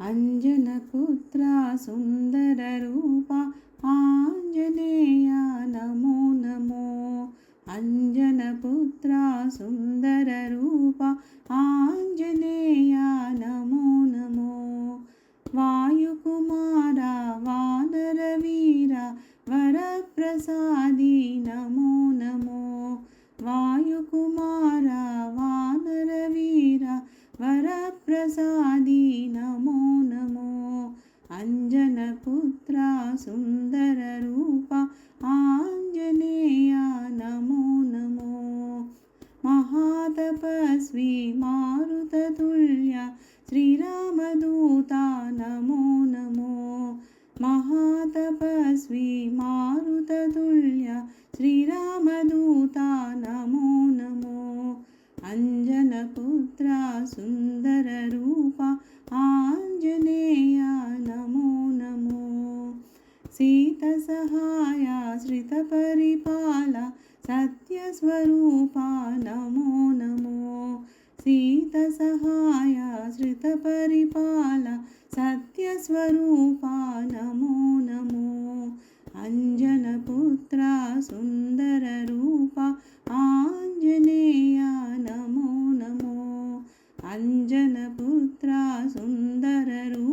अंजनपुत्रा सुन्दररूपा Anjaneya Namo Namo. अंजनपुत्रा सुन्दररूपा Anjaneya Namo Namo. वायुकुमारा वानरवीरा वरप्रसादी Namo Namo. वायुकुमारा वानरवीरा वरप्रसादी Namo Namo. अंजनपुत्रा सुन्दररूपा Anjaneya Namo Namo. महातपस्वी मारुततुल्य श्रीरामदूता Namo Namo. महातपस्वी मारुततुल्य श्रीरामदूता Namo Namo. अंजनपुत्रा सुन्दररूपा Anjaneya Namo Namo. सीतसहाया श्रितपरिपाला सत्यस्वरूपा Namo Namo. सीतसहाया श्रितपरिपाला सत्यस्वरूपा Namo Namo. अंजनपुत्रा सुन्दररूपा Anjaneya Namo Namo. अंजनपुत्रा सुन्दररूपा